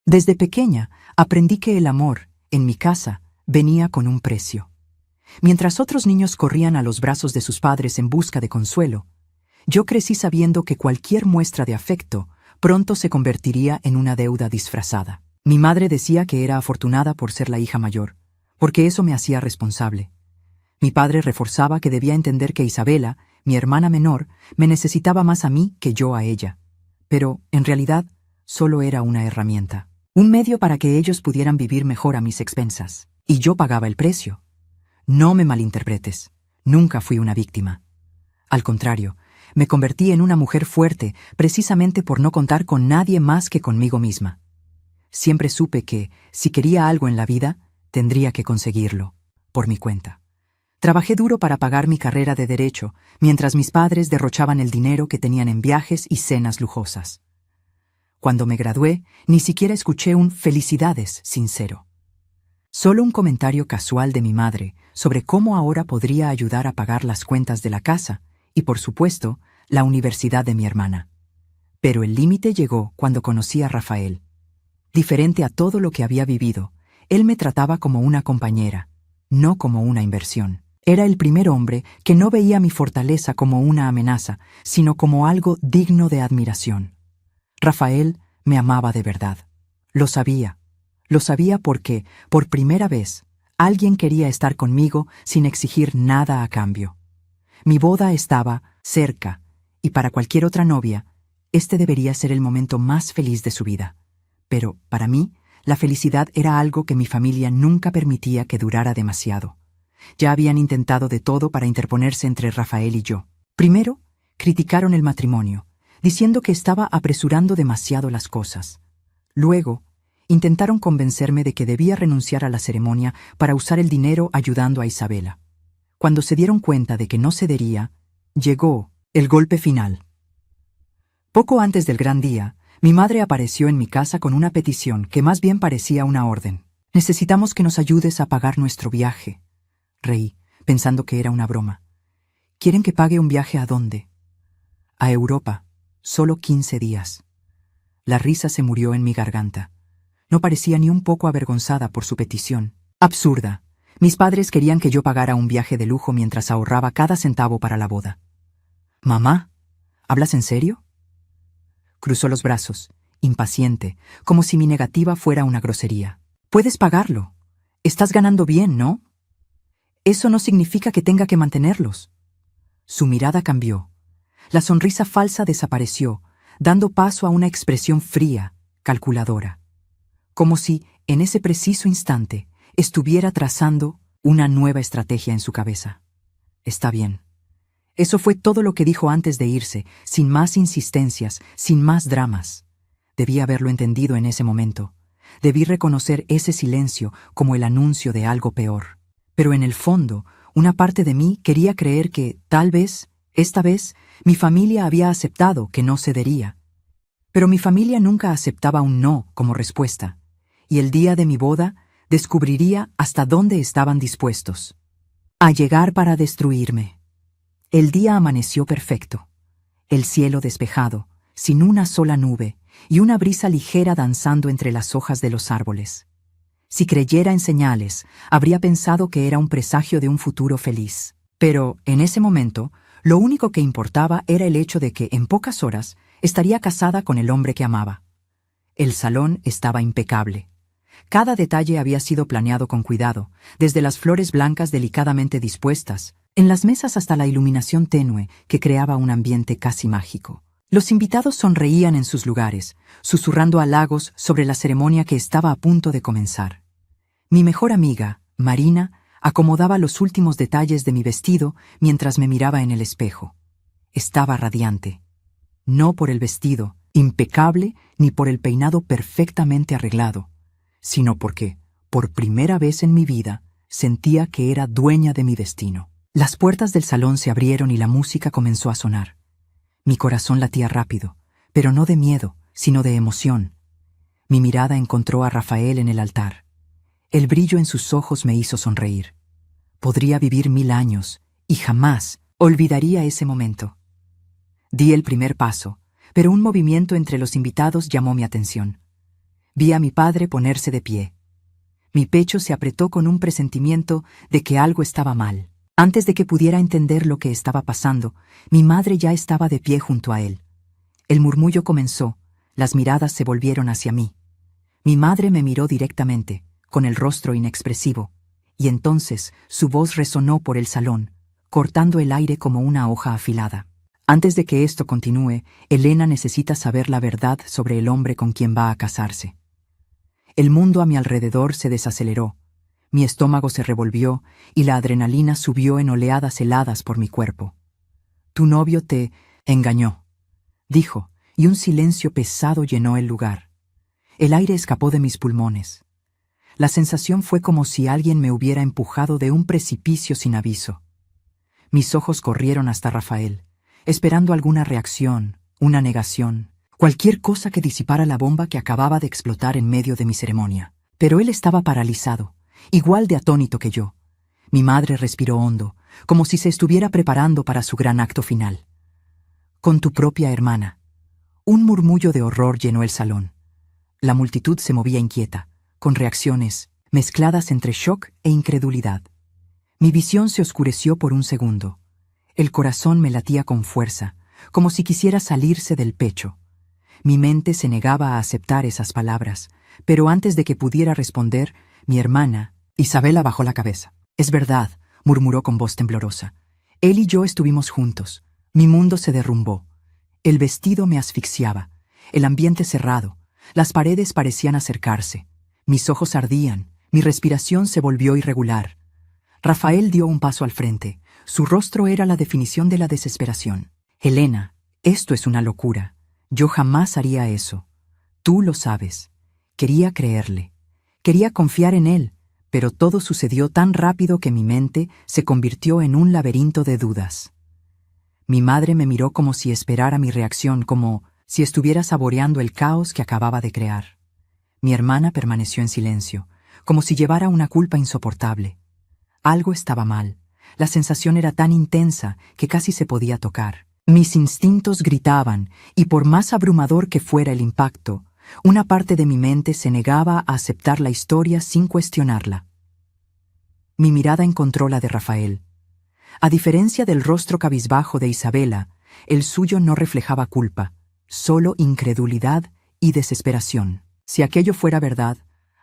Desde pequeña aprendí que el amor, en mi casa, venía con un precio. Mientras otros niños corrían a los brazos de sus padres en busca de consuelo, yo crecí sabiendo que cualquier muestra de afecto pronto se convertiría en una deuda disfrazada. Mi madre decía que era afortunada por ser la hija mayor, porque eso me hacía responsable. Mi padre reforzaba que debía entender que Isabela, mi hermana menor, me necesitaba más a mí que yo a ella. Pero, en realidad, solo era una herramienta. Un medio para que ellos pudieran vivir mejor a mis expensas. Y yo pagaba el precio. No me malinterpretes. Nunca fui una víctima. Al contrario, me convertí en una mujer fuerte precisamente por no contar con nadie más que conmigo misma. Siempre supe que, si quería algo en la vida, tendría que conseguirlo, por mi cuenta. Trabajé duro para pagar mi carrera de Derecho, mientras mis padres derrochaban el dinero que tenían en viajes y cenas lujosas. Cuando me gradué, ni siquiera escuché un «felicidades» sincero. Solo un comentario casual de mi madre sobre cómo ahora podría ayudar a pagar las cuentas de la casa y, por supuesto, la universidad de mi hermana. Pero el límite llegó cuando conocí a Rafael. Diferente a todo lo que había vivido, él me trataba como una compañera, no como una inversión. Era el primer hombre que no veía mi fortaleza como una amenaza, sino como algo digno de admiración. Rafael me amaba de verdad. Lo sabía. Lo sabía porque, por primera vez, alguien quería estar conmigo sin exigir nada a cambio. Mi boda estaba cerca, y para cualquier otra novia, este debería ser el momento más feliz de su vida. Pero, para mí, la felicidad era algo que mi familia nunca permitía que durara demasiado. Ya habían intentado de todo para interponerse entre Rafael y yo. Primero, criticaron el matrimonio, diciendo que estaba apresurando demasiado las cosas. Luego, intentaron convencerme de que debía renunciar a la ceremonia para usar el dinero ayudando a Isabela. Cuando se dieron cuenta de que no cedería, llegó el golpe final. Poco antes del gran día, mi madre apareció en mi casa con una petición que más bien parecía una orden. «Necesitamos que nos ayudes a pagar nuestro viaje». Reí, pensando que era una broma. «¿Quieren que pague un viaje a dónde?» «A Europa. Solo 15 días». La risa se murió en mi garganta. No parecía ni un poco avergonzada por su petición. Absurda. Mis padres querían que yo pagara un viaje de lujo mientras ahorraba cada centavo para la boda. «Mamá, ¿hablas en serio?» Cruzó los brazos, impaciente, como si mi negativa fuera una grosería. «Puedes pagarlo. Estás ganando bien, ¿no? Eso no significa que tenga que mantenerlos». Su mirada cambió. La sonrisa falsa desapareció, dando paso a una expresión fría, calculadora. Como si, en ese preciso instante, estuviera trazando una nueva estrategia en su cabeza. «Está bien». Eso fue todo lo que dijo antes de irse, sin más insistencias, sin más dramas. Debí haberlo entendido en ese momento. Debí reconocer ese silencio como el anuncio de algo peor. Pero en el fondo, una parte de mí quería creer que, tal vez, esta vez, mi familia había aceptado que no cedería. Pero mi familia nunca aceptaba un no como respuesta, y el día de mi boda descubriría hasta dónde estaban dispuestos a llegar para destruirme. El día amaneció perfecto, el cielo despejado, sin una sola nube, y una brisa ligera danzando entre las hojas de los árboles. Si creyera en señales, habría pensado que era un presagio de un futuro feliz. Pero, en ese momento, lo único que importaba era el hecho de que, en pocas horas, estaría casada con el hombre que amaba. El salón estaba impecable. Cada detalle había sido planeado con cuidado, desde las flores blancas delicadamente dispuestas, en las mesas hasta la iluminación tenue que creaba un ambiente casi mágico. Los invitados sonreían en sus lugares, susurrando halagos sobre la ceremonia que estaba a punto de comenzar. Mi mejor amiga, Marina, acomodaba los últimos detalles de mi vestido mientras me miraba en el espejo. Estaba radiante. No por el vestido, impecable, ni por el peinado perfectamente arreglado, sino porque, por primera vez en mi vida, sentía que era dueña de mi destino. Las puertas del salón se abrieron y la música comenzó a sonar. Mi corazón latía rápido, pero no de miedo, sino de emoción. Mi mirada encontró a Rafael en el altar. El brillo en sus ojos me hizo sonreír. Podría vivir 1000 años, y jamás olvidaría ese momento. Di el primer paso, pero un movimiento entre los invitados llamó mi atención. Vi a mi padre ponerse de pie. Mi pecho se apretó con un presentimiento de que algo estaba mal. Antes de que pudiera entender lo que estaba pasando, mi madre ya estaba de pie junto a él. El murmullo comenzó, las miradas se volvieron hacia mí. Mi madre me miró directamente, con el rostro inexpresivo, y entonces su voz resonó por el salón, cortando el aire como una hoja afilada. Antes de que esto continúe, Elena necesita saber la verdad sobre el hombre con quien va a casarse. El mundo a mi alrededor se desaceleró, mi estómago se revolvió y la adrenalina subió en oleadas heladas por mi cuerpo. Tu novio te engañó, dijo, y un silencio pesado llenó el lugar. El aire escapó de mis pulmones. La sensación fue como si alguien me hubiera empujado de un precipicio sin aviso. Mis ojos corrieron hasta Rafael, esperando alguna reacción, una negación, cualquier cosa que disipara la bomba que acababa de explotar en medio de mi ceremonia. Pero él estaba paralizado, igual de atónito que yo. Mi madre respiró hondo, como si se estuviera preparando para su gran acto final. Con tu propia hermana. Un murmullo de horror llenó el salón. La multitud se movía inquieta, con reacciones mezcladas entre shock e incredulidad. Mi visión se oscureció por un segundo. El corazón me latía con fuerza, como si quisiera salirse del pecho. Mi mente se negaba a aceptar esas palabras, pero antes de que pudiera responder, mi hermana, Isabela, bajó la cabeza. Es verdad, murmuró con voz temblorosa. Él y yo estuvimos juntos. Mi mundo se derrumbó. El vestido me asfixiaba, el ambiente cerrado, las paredes parecían acercarse. Mis ojos ardían, mi respiración se volvió irregular. Rafael dio un paso al frente. Su rostro era la definición de la desesperación. Elena, esto es una locura. Yo jamás haría eso. Tú lo sabes. Quería creerle. Quería confiar en él, pero todo sucedió tan rápido que mi mente se convirtió en un laberinto de dudas. Mi madre me miró como si esperara mi reacción, como si estuviera saboreando el caos que acababa de crear. Mi hermana permaneció en silencio, como si llevara una culpa insoportable. Algo estaba mal. La sensación era tan intensa que casi se podía tocar. Mis instintos gritaban, y por más abrumador que fuera el impacto, una parte de mi mente se negaba a aceptar la historia sin cuestionarla. Mi mirada encontró la de Rafael. A diferencia del rostro cabizbajo de Isabela, el suyo no reflejaba culpa, solo incredulidad y desesperación. Si aquello fuera verdad,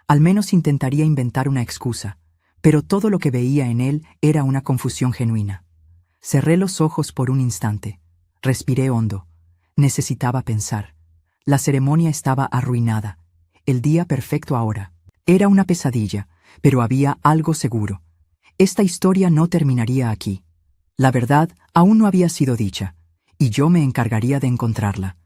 al menos intentaría inventar una excusa, pero todo lo que veía en él era una confusión genuina. Cerré los ojos por un instante. Respiré hondo. Necesitaba pensar. La ceremonia estaba arruinada. El día perfecto ahora. Era una pesadilla, pero había algo seguro. Esta historia no terminaría aquí. La verdad aún no había sido dicha, y yo me encargaría de encontrarla.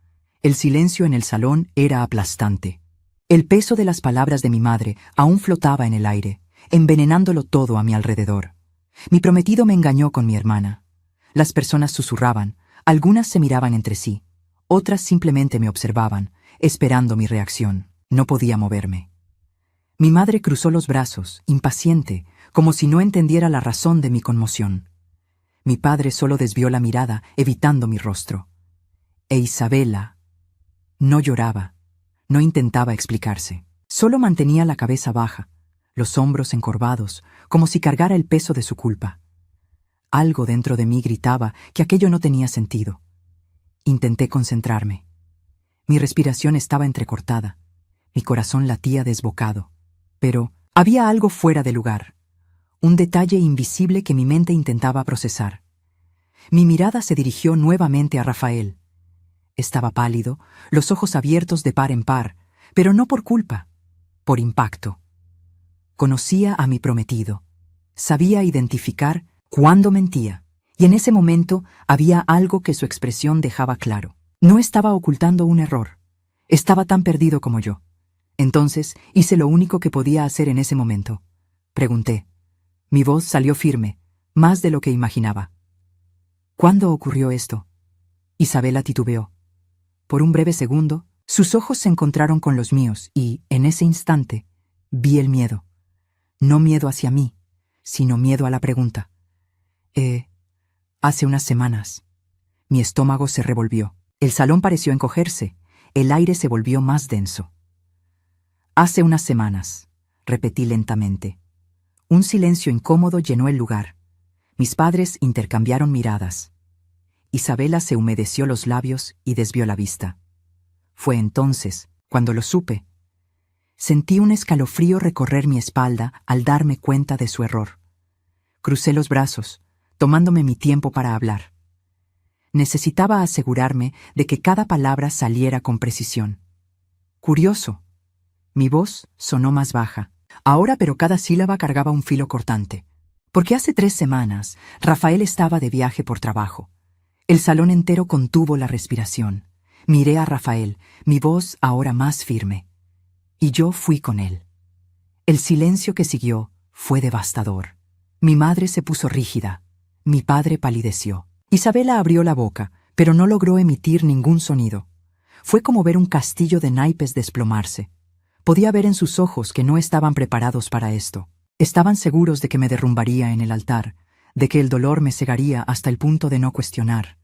El silencio en el salón era aplastante. El peso de las palabras de mi madre aún flotaba en el aire, envenenándolo todo a mi alrededor. Mi prometido me engañó con mi hermana. Las personas susurraban, algunas se miraban entre sí, otras simplemente me observaban, esperando mi reacción. No podía moverme. Mi madre cruzó los brazos, impaciente, como si no entendiera la razón de mi conmoción. Mi padre solo desvió la mirada, evitando mi rostro. E Isabela no lloraba, no intentaba explicarse. Solo mantenía la cabeza baja, los hombros encorvados, como si cargara el peso de su culpa. Algo dentro de mí gritaba que aquello no tenía sentido. Intenté concentrarme. Mi respiración estaba entrecortada, mi corazón latía desbocado. Pero había algo fuera de lugar, un detalle invisible que mi mente intentaba procesar. Mi mirada se dirigió nuevamente a Rafael. Estaba pálido, los ojos abiertos de par en par, pero no por culpa, por impacto. Conocía a mi prometido. Sabía identificar cuándo mentía, y en ese momento había algo que su expresión dejaba claro. No estaba ocultando un error. Estaba tan perdido como yo. Entonces hice lo único que podía hacer en ese momento. Pregunté. Mi voz salió firme, más de lo que imaginaba. ¿Cuándo ocurrió esto? Isabela titubeó. Por un breve segundo, sus ojos se encontraron con los míos y, en ese instante, vi el miedo. No miedo hacia mí, sino miedo a la pregunta. Hace unas semanas. Mi estómago se revolvió. El salón pareció encogerse. El aire se volvió más denso. Hace unas semanas, repetí lentamente. Un silencio incómodo llenó el lugar. Mis padres intercambiaron miradas. Isabela se humedeció los labios y desvió la vista. Fue entonces, cuando lo supe. Sentí un escalofrío recorrer mi espalda al darme cuenta de su error. Crucé los brazos, tomándome mi tiempo para hablar. Necesitaba asegurarme de que cada palabra saliera con precisión. Curioso. Mi voz sonó más baja. Ahora, pero cada sílaba cargaba un filo cortante. Porque hace 3 semanas, Rafael estaba de viaje por trabajo. El salón entero contuvo la respiración. Miré a Rafael, mi voz ahora más firme. Y yo fui con él. El silencio que siguió fue devastador. Mi madre se puso rígida. Mi padre palideció. Isabela abrió la boca, pero no logró emitir ningún sonido. Fue como ver un castillo de naipes desplomarse. Podía ver en sus ojos que no estaban preparados para esto. Estaban seguros de que me derrumbaría en el altar, de que el dolor me cegaría hasta el punto de no cuestionar.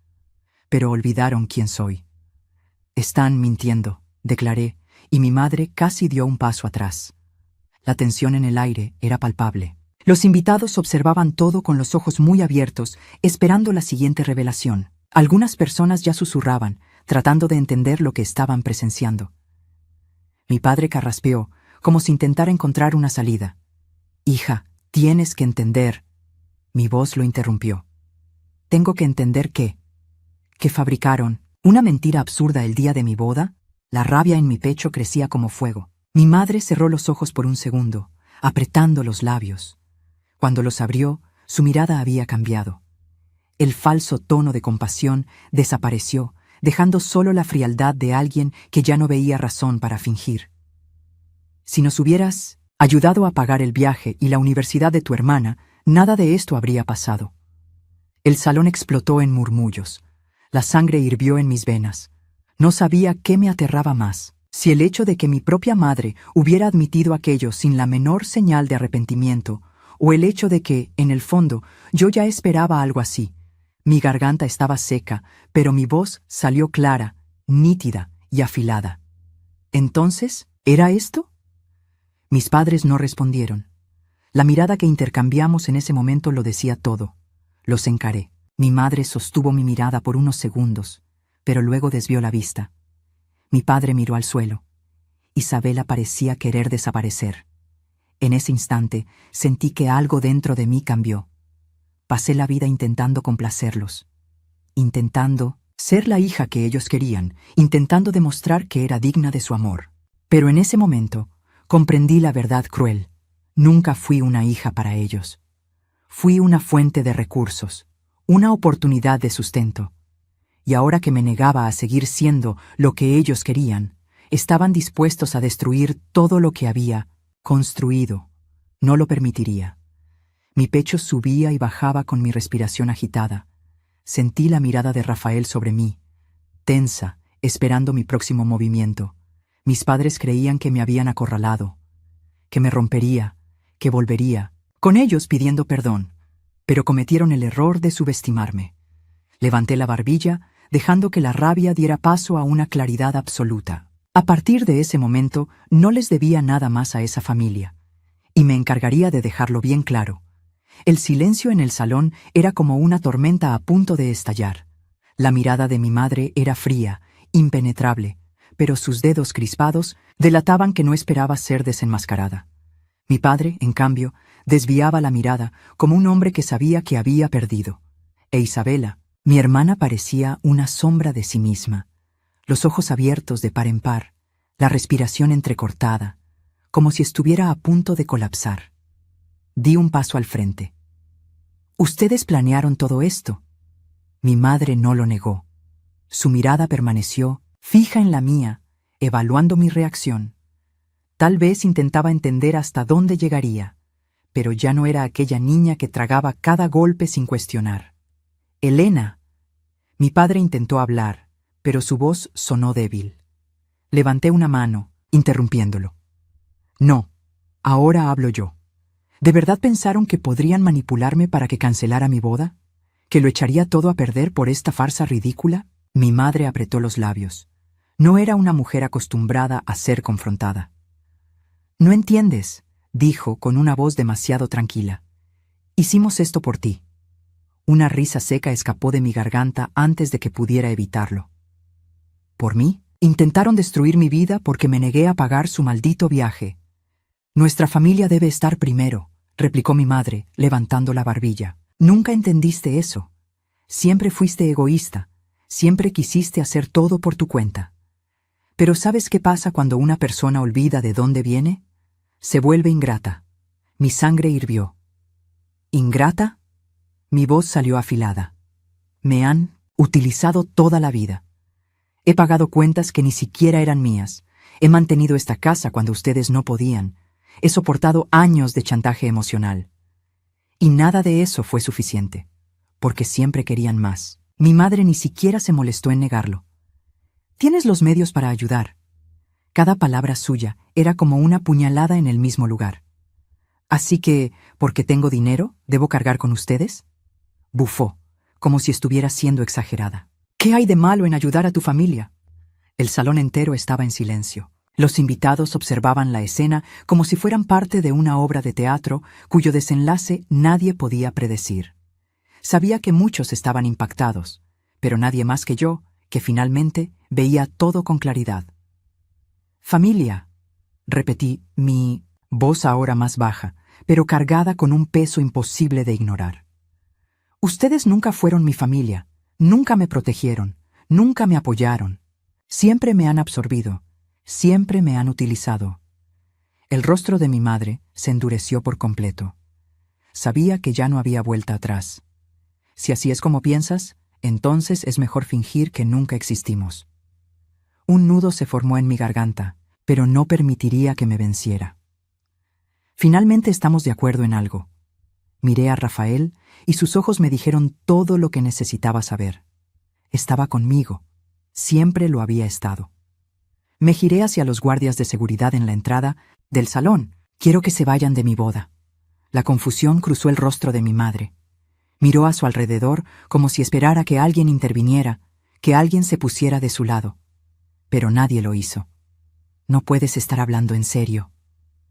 Pero olvidaron quién soy. Están mintiendo, declaré, y mi madre casi dio un paso atrás. La tensión en el aire era palpable. Los invitados observaban todo con los ojos muy abiertos, esperando la siguiente revelación. Algunas personas ya susurraban, tratando de entender lo que estaban presenciando. Mi padre carraspeó, como si intentara encontrar una salida. «Hija, tienes que entender». Mi voz lo interrumpió. «¿Tengo que entender qué? ¿Que fabricaron una mentira absurda el día de mi boda?» La rabia en mi pecho crecía como fuego. Mi madre cerró los ojos por un segundo, apretando los labios. Cuando los abrió, su mirada había cambiado. El falso tono de compasión desapareció, dejando solo la frialdad de alguien que ya no veía razón para fingir. «Si nos hubieras ayudado a pagar el viaje y la universidad de tu hermana, nada de esto habría pasado». El salón explotó en murmullos. La sangre hirvió en mis venas. No sabía qué me aterraba más, si el hecho de que mi propia madre hubiera admitido aquello sin la menor señal de arrepentimiento, o el hecho de que, en el fondo, yo ya esperaba algo así. Mi garganta estaba seca, pero mi voz salió clara, nítida y afilada. ¿Entonces, era esto? Mis padres no respondieron. La mirada que intercambiamos en ese momento lo decía todo. Los encaré. Mi madre sostuvo mi mirada por unos segundos, pero luego desvió la vista. Mi padre miró al suelo. Isabela parecía querer desaparecer. En ese instante sentí que algo dentro de mí cambió. Pasé la vida intentando complacerlos, intentando ser la hija que ellos querían, intentando demostrar que era digna de su amor. Pero en ese momento comprendí la verdad cruel. Nunca fui una hija para ellos. Fui una fuente de recursos, una oportunidad de sustento. Y ahora que me negaba a seguir siendo lo que ellos querían, estaban dispuestos a destruir todo lo que había construido. No lo permitiría. Mi pecho subía y bajaba con mi respiración agitada. Sentí la mirada de Rafael sobre mí, tensa, esperando mi próximo movimiento. Mis padres creían que me habían acorralado, que me rompería, que volvería, con ellos pidiendo perdón, pero cometieron el error de subestimarme. Levanté la barbilla, dejando que la rabia diera paso a una claridad absoluta. A partir de ese momento, no les debía nada más a esa familia, y me encargaría de dejarlo bien claro. El silencio en el salón era como una tormenta a punto de estallar. La mirada de mi madre era fría, impenetrable, pero sus dedos crispados delataban que no esperaba ser desenmascarada. Mi padre, en cambio, desviaba la mirada como un hombre que sabía que había perdido. E Isabela, mi hermana, parecía una sombra de sí misma, los ojos abiertos de par en par, la respiración entrecortada, como si estuviera a punto de colapsar. Di un paso al frente. «¿Ustedes planearon todo esto?» Mi madre no lo negó. Su mirada permaneció fija en la mía, evaluando mi reacción. Tal vez intentaba entender hasta dónde llegaría, pero ya no era aquella niña que tragaba cada golpe sin cuestionar. «Elena». Mi padre intentó hablar, pero su voz sonó débil. Levanté una mano, interrumpiéndolo. «No, ahora hablo yo. ¿De verdad pensaron que podrían manipularme para que cancelara mi boda? ¿Que lo echaría todo a perder por esta farsa ridícula?» Mi madre apretó los labios. No era una mujer acostumbrada a ser confrontada. No entiendes, dijo con una voz demasiado tranquila. Hicimos esto por ti. Una risa seca escapó de mi garganta antes de que pudiera evitarlo. ¿Por mí? Intentaron destruir mi vida porque me negué a pagar su maldito viaje. Nuestra familia debe estar primero, replicó mi madre, levantando la barbilla. Nunca entendiste eso. Siempre fuiste egoísta, siempre quisiste hacer todo por tu cuenta. Pero ¿sabes qué pasa cuando una persona olvida de dónde viene? Se vuelve ingrata. Mi sangre hirvió. ¿Ingrata? Mi voz salió afilada. Me han utilizado toda la vida. He pagado cuentas que ni siquiera eran mías. He mantenido esta casa cuando ustedes no podían. He soportado años de chantaje emocional. Y nada de eso fue suficiente, porque siempre querían más. Mi madre ni siquiera se molestó en negarlo. Tienes los medios para ayudar. Cada palabra suya era como una puñalada en el mismo lugar. Así que, ¿porque tengo dinero, debo cargar con ustedes? Bufó, como si estuviera siendo exagerada. ¿Qué hay de malo en ayudar a tu familia? El salón entero estaba en silencio. Los invitados observaban la escena como si fueran parte de una obra de teatro cuyo desenlace nadie podía predecir. Sabía que muchos estaban impactados, pero nadie más que yo, que finalmente veía todo con claridad. Familia, repetí, mi voz ahora más baja, pero cargada con un peso imposible de ignorar. Ustedes nunca fueron mi familia, nunca me protegieron, nunca me apoyaron. Siempre me han absorbido, siempre me han utilizado. El rostro de mi madre se endureció por completo. Sabía que ya no había vuelta atrás. Si así es como piensas, entonces es mejor fingir que nunca existimos. Un nudo se formó en mi garganta, pero no permitiría que me venciera. Finalmente estamos de acuerdo en algo. Miré a Rafael y sus ojos me dijeron todo lo que necesitaba saber. Estaba conmigo. Siempre lo había estado. Me giré hacia los guardias de seguridad en la entrada del salón. Quiero que se vayan de mi boda. La confusión cruzó el rostro de mi madre. Miró a su alrededor como si esperara que alguien interviniera, que alguien se pusiera de su lado. Pero nadie lo hizo. No puedes estar hablando en serio,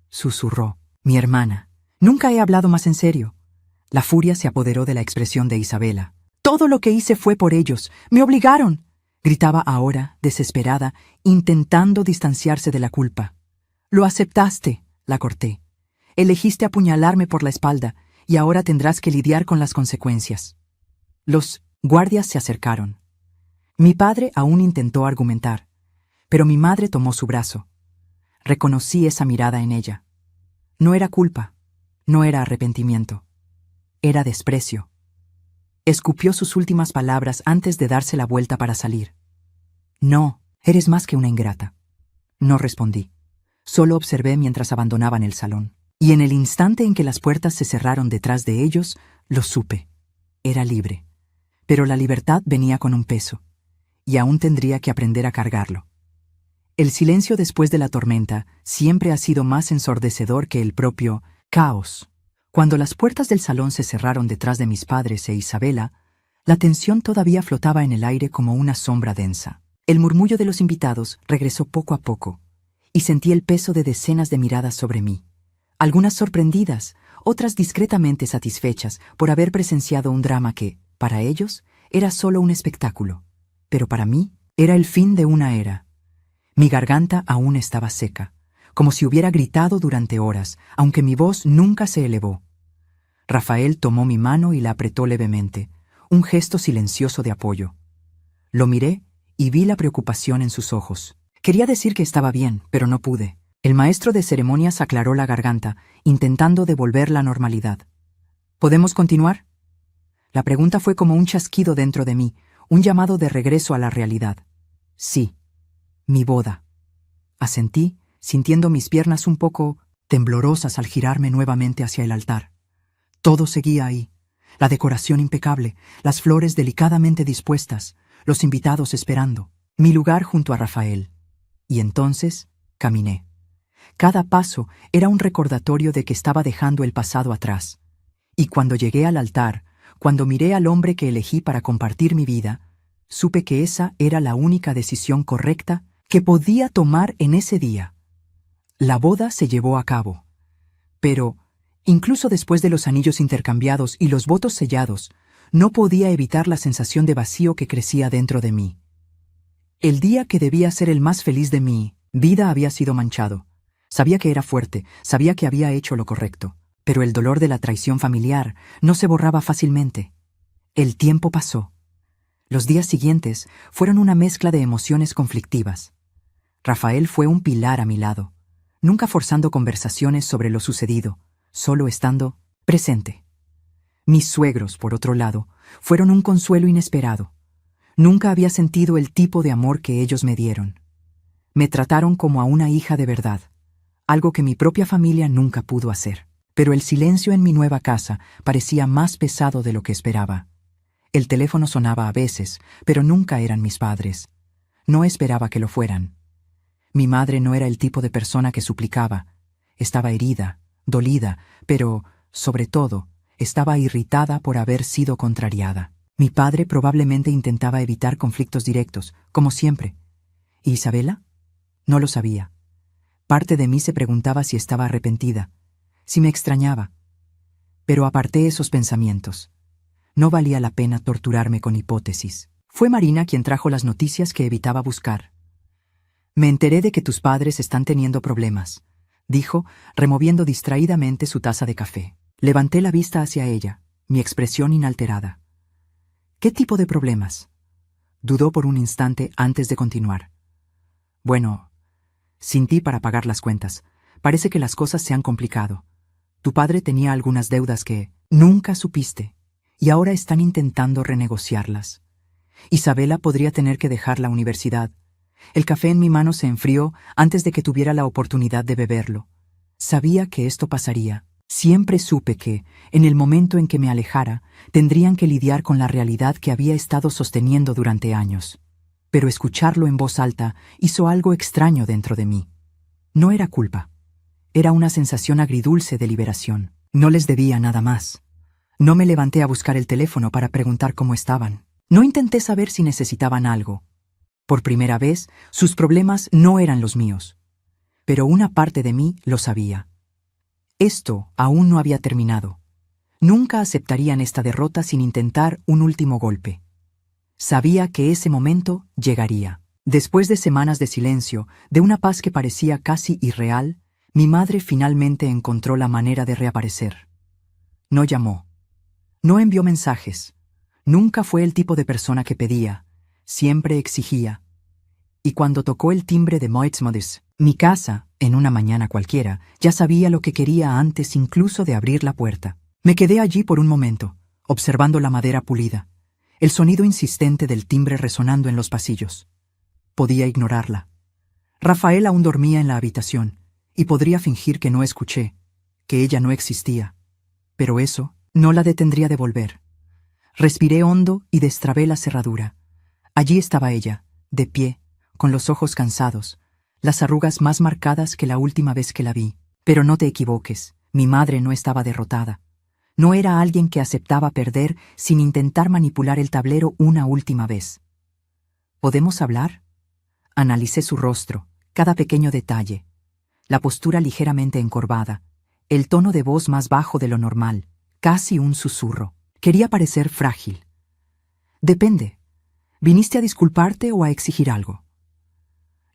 susurró. Mi hermana. Nunca he hablado más en serio. La furia se apoderó de la expresión de Isabela. Todo lo que hice fue por ellos. Me obligaron. Gritaba ahora, desesperada, intentando distanciarse de la culpa. Lo aceptaste, la corté. Elegiste apuñalarme por la espalda, y ahora tendrás que lidiar con las consecuencias. Los guardias se acercaron. Mi padre aún intentó argumentar, pero mi madre tomó su brazo. Reconocí esa mirada en ella. No era culpa, no era arrepentimiento, era desprecio. Escupió sus últimas palabras antes de darse la vuelta para salir. No, eres más que una ingrata. No respondí. Solo observé mientras abandonaban el salón. Y en el instante en que las puertas se cerraron detrás de ellos, lo supe. Era libre. Pero la libertad venía con un peso, y aún tendría que aprender a cargarlo. El silencio después de la tormenta siempre ha sido más ensordecedor que el propio caos. Cuando las puertas del salón se cerraron detrás de mis padres e Isabela, la tensión todavía flotaba en el aire como una sombra densa. El murmullo de los invitados regresó poco a poco, y sentí el peso de decenas de miradas sobre mí. Algunas sorprendidas, otras discretamente satisfechas por haber presenciado un drama que, para ellos, era solo un espectáculo, pero para mí era el fin de una era. Mi garganta aún estaba seca, como si hubiera gritado durante horas, aunque mi voz nunca se elevó. Rafael tomó mi mano y la apretó levemente, un gesto silencioso de apoyo. Lo miré y vi la preocupación en sus ojos. Quería decir que estaba bien, pero no pude. El maestro de ceremonias aclaró la garganta, intentando devolver la normalidad. ¿Podemos continuar? La pregunta fue como un chasquido dentro de mí, un llamado de regreso a la realidad. Sí. Mi boda. Asentí, sintiendo mis piernas un poco temblorosas al girarme nuevamente hacia el altar. Todo seguía ahí. La decoración impecable, las flores delicadamente dispuestas, los invitados esperando, mi lugar junto a Rafael. Y entonces caminé. Cada paso era un recordatorio de que estaba dejando el pasado atrás. Y cuando llegué al altar, cuando miré al hombre que elegí para compartir mi vida, supe que esa era la única decisión correcta que podía tomar en ese día. La boda se llevó a cabo. Pero, incluso después de los anillos intercambiados y los votos sellados, no podía evitar la sensación de vacío que crecía dentro de mí. El día que debía ser el más feliz de mi vida había sido manchado. Sabía que era fuerte, sabía que había hecho lo correcto, pero el dolor de la traición familiar no se borraba fácilmente. El tiempo pasó. Los días siguientes fueron una mezcla de emociones conflictivas. Rafael fue un pilar a mi lado, nunca forzando conversaciones sobre lo sucedido, solo estando presente. Mis suegros, por otro lado, fueron un consuelo inesperado. Nunca había sentido el tipo de amor que ellos me dieron. Me trataron como a una hija de verdad, algo que mi propia familia nunca pudo hacer. Pero el silencio en mi nueva casa parecía más pesado de lo que esperaba. El teléfono sonaba a veces, pero nunca eran mis padres. No esperaba que lo fueran. Mi madre no era el tipo de persona que suplicaba. Estaba herida, dolida, pero, sobre todo, estaba irritada por haber sido contrariada. Mi padre probablemente intentaba evitar conflictos directos, como siempre. ¿Y Isabela? No lo sabía. Parte de mí se preguntaba si estaba arrepentida, si me extrañaba. Pero aparté esos pensamientos. No valía la pena torturarme con hipótesis. Fue Marina quien trajo las noticias que evitaba buscar. Me enteré de que tus padres están teniendo problemas, dijo, removiendo distraídamente su taza de café. Levanté la vista hacia ella, mi expresión inalterada. ¿Qué tipo de problemas? Dudó por un instante antes de continuar. Bueno, sin ti para pagar las cuentas, parece que las cosas se han complicado. Tu padre tenía algunas deudas que nunca supiste, y ahora están intentando renegociarlas. Isabela podría tener que dejar la universidad. El café en mi mano se enfrió antes de que tuviera la oportunidad de beberlo. Sabía que esto pasaría. Siempre supe que, en el momento en que me alejara, tendrían que lidiar con la realidad que había estado sosteniendo durante años. Pero escucharlo en voz alta hizo algo extraño dentro de mí. No era culpa. Era una sensación agridulce de liberación. No les debía nada más. No me levanté a buscar el teléfono para preguntar cómo estaban. No intenté saber si necesitaban algo. Por primera vez, sus problemas no eran los míos. Pero una parte de mí lo sabía. Esto aún no había terminado. Nunca aceptarían esta derrota sin intentar un último golpe. Sabía que ese momento llegaría. Después de semanas de silencio, de una paz que parecía casi irreal, mi madre finalmente encontró la manera de reaparecer. No llamó. No envió mensajes. Nunca fue el tipo de persona que pedía. Siempre exigía. Y cuando tocó el timbre de Moitzmodis, mi casa, en una mañana cualquiera, ya sabía lo que quería antes incluso de abrir la puerta. Me quedé allí por un momento, observando la madera pulida, el sonido insistente del timbre resonando en los pasillos. Podía ignorarla. Rafael aún dormía en la habitación, y podría fingir que no escuché, que ella no existía. Pero eso no la detendría de volver. Respiré hondo y destrabé la cerradura. Allí estaba ella, de pie, con los ojos cansados, las arrugas más marcadas que la última vez que la vi. Pero no te equivoques, mi madre no estaba derrotada. No era alguien que aceptaba perder sin intentar manipular el tablero una última vez. ¿Podemos hablar? Analicé su rostro, cada pequeño detalle, la postura ligeramente encorvada, el tono de voz más bajo de lo normal, casi un susurro. Quería parecer frágil. Depende. ¿Viniste a disculparte o a exigir algo?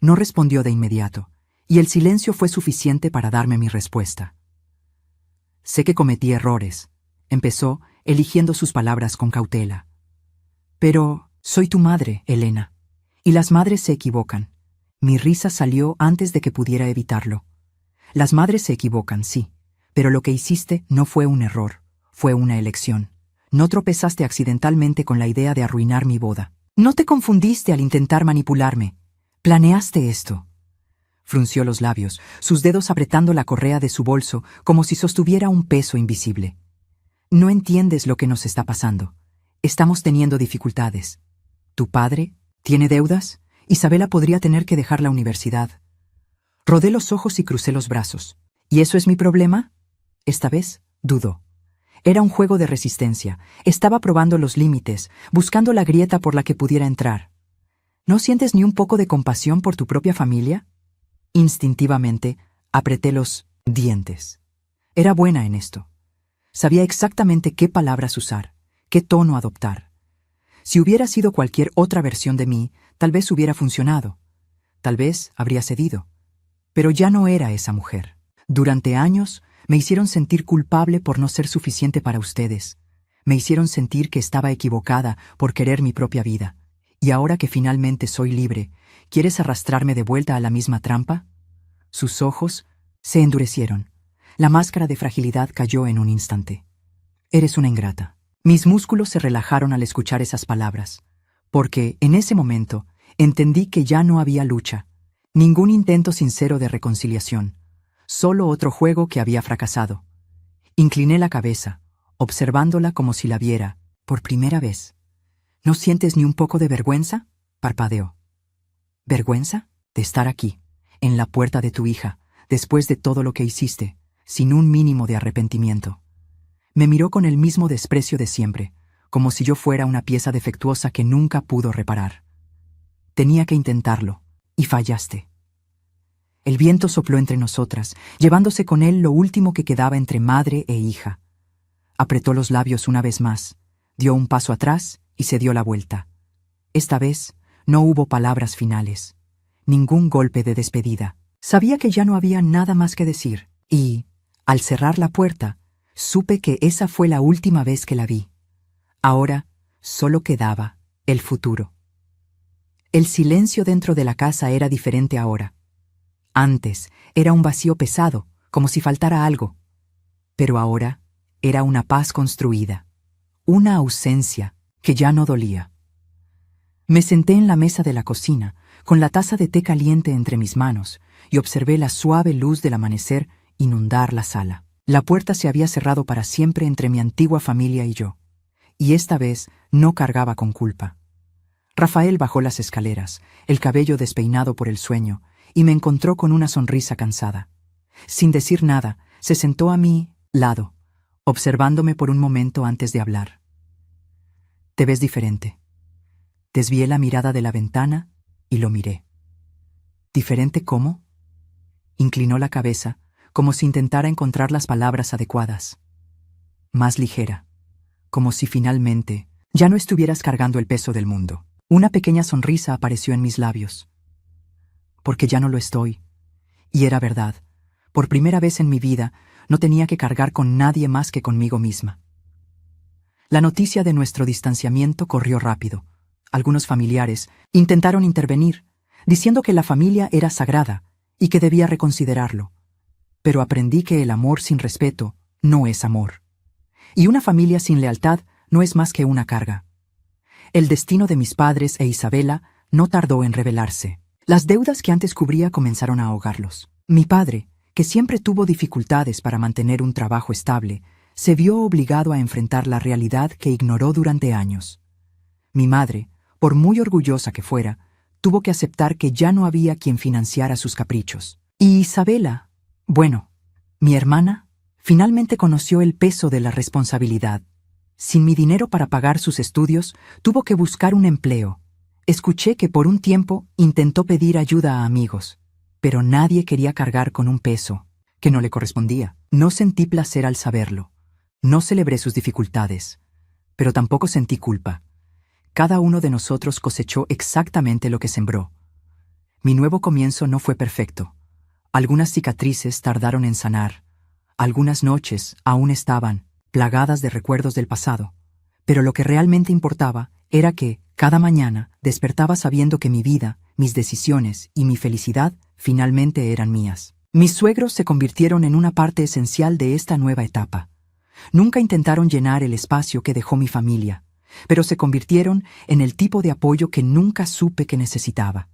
No respondió de inmediato, y el silencio fue suficiente para darme mi respuesta. Sé que cometí errores, empezó, eligiendo sus palabras con cautela. Pero soy tu madre, Elena, y las madres se equivocan. Mi risa salió antes de que pudiera evitarlo. Las madres se equivocan, sí, pero lo que hiciste no fue un error, fue una elección. No tropezaste accidentalmente con la idea de arruinar mi boda. No te confundiste al intentar manipularme. Planeaste esto. Frunció los labios, sus dedos apretando la correa de su bolso como si sostuviera un peso invisible. No entiendes lo que nos está pasando. Estamos teniendo dificultades. ¿Tu padre tiene deudas? Isabela podría tener que dejar la universidad. Rodé los ojos y crucé los brazos. ¿Y eso es mi problema? Esta vez dudó. Era un juego de resistencia. Estaba probando los límites, buscando la grieta por la que pudiera entrar. ¿No sientes ni un poco de compasión por tu propia familia? Instintivamente, Apreté los dientes. Era buena en esto. Sabía exactamente qué palabras usar, qué tono adoptar. Si hubiera sido cualquier otra versión de mí, tal vez hubiera funcionado. Tal vez habría cedido. Pero ya no era esa mujer. Durante años me hicieron sentir culpable por no ser suficiente para ustedes. Me hicieron sentir que estaba equivocada por querer mi propia vida. Y ahora que finalmente soy libre, ¿quieres arrastrarme de vuelta a la misma trampa? Sus ojos se endurecieron. La máscara de fragilidad cayó en un instante. Eres una ingrata. Mis músculos se relajaron al escuchar esas palabras, porque, en ese momento, entendí que ya no había lucha, ningún intento sincero de reconciliación, solo otro juego que había fracasado. Incliné la cabeza, observándola como si la viera, por primera vez. ¿No sientes ni un poco de vergüenza?, parpadeó. ¿Vergüenza? De estar aquí, en la puerta de tu hija, después de todo lo que hiciste, sin un mínimo de arrepentimiento. Me miró con el mismo desprecio de siempre, como si yo fuera una pieza defectuosa que nunca pudo reparar. Tenía que intentarlo, y fallaste. El viento sopló entre nosotras, llevándose con él lo último que quedaba entre madre e hija. Apretó los labios una vez más, dio un paso atrás y se dio la vuelta. Esta vez no hubo palabras finales, ningún golpe de despedida. Sabía que ya no había nada más que decir, y, al cerrar la puerta, supe que esa fue la última vez que la vi. Ahora solo quedaba el futuro. El silencio dentro de la casa era diferente ahora. Antes era un vacío pesado, como si faltara algo. Pero ahora era una paz construida, una ausencia que ya no dolía. Me senté en la mesa de la cocina, con la taza de té caliente entre mis manos, y observé la suave luz del amanecer inundar la sala. La puerta se había cerrado para siempre entre mi antigua familia y yo, y esta vez no cargaba con culpa. Rafael bajó las escaleras, el cabello despeinado por el sueño, y me encontró con una sonrisa cansada. Sin decir nada, se sentó a mi lado, observándome por un momento antes de hablar. «Te ves diferente». Desvié la mirada de la ventana y lo miré. ¿Diferente cómo? Inclinó la cabeza, como si intentara encontrar las palabras adecuadas. Más ligera, como si finalmente ya no estuvieras cargando el peso del mundo. Una pequeña sonrisa apareció en mis labios. Porque ya no lo estoy. Y era verdad. Por primera vez en mi vida, no tenía que cargar con nadie más que conmigo misma. La noticia de nuestro distanciamiento corrió rápido. Algunos familiares intentaron intervenir, diciendo que la familia era sagrada y que debía reconsiderarlo. Pero aprendí que el amor sin respeto no es amor. Y una familia sin lealtad no es más que una carga. El destino de mis padres e Isabela no tardó en revelarse. Las deudas que antes cubría comenzaron a ahogarlos. Mi padre, que siempre tuvo dificultades para mantener un trabajo estable, se vio obligado a enfrentar la realidad que ignoró durante años. Mi madre, por muy orgullosa que fuera, tuvo que aceptar que ya no había quien financiara sus caprichos. Y Isabela, bueno, mi hermana, finalmente conoció el peso de la responsabilidad. Sin mi dinero para pagar sus estudios, tuvo que buscar un empleo. Escuché que por un tiempo intentó pedir ayuda a amigos, pero nadie quería cargar con un peso que no le correspondía. No sentí placer al saberlo. No celebré sus dificultades, pero tampoco sentí culpa. Cada uno de nosotros cosechó exactamente lo que sembró. Mi nuevo comienzo no fue perfecto. Algunas cicatrices tardaron en sanar. Algunas noches aún estaban plagadas de recuerdos del pasado. Pero lo que realmente importaba era que, cada mañana, despertaba sabiendo que mi vida, mis decisiones y mi felicidad finalmente eran mías. Mis suegros se convirtieron en una parte esencial de esta nueva etapa. Nunca intentaron llenar el espacio que dejó mi familia, pero se convirtieron en el tipo de apoyo que nunca supe que necesitaba.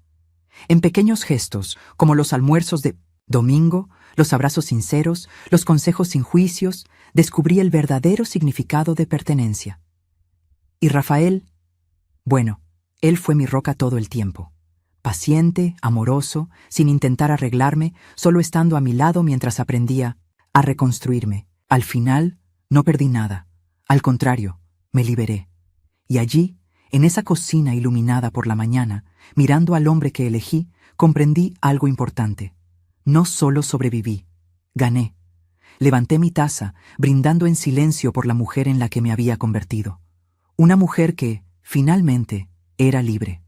En pequeños gestos, como los almuerzos de domingo, los abrazos sinceros, los consejos sin juicios, descubrí el verdadero significado de pertenencia. Y Rafael, bueno, él fue mi roca todo el tiempo. Paciente, amoroso, sin intentar arreglarme, solo estando a mi lado mientras aprendía a reconstruirme. Al final, no perdí nada. Al contrario, me liberé. Y allí, en esa cocina iluminada por la mañana, mirando al hombre que elegí, comprendí algo importante. No solo sobreviví, gané. Levanté mi taza, brindando en silencio por la mujer en la que me había convertido. Una mujer que, finalmente, era libre.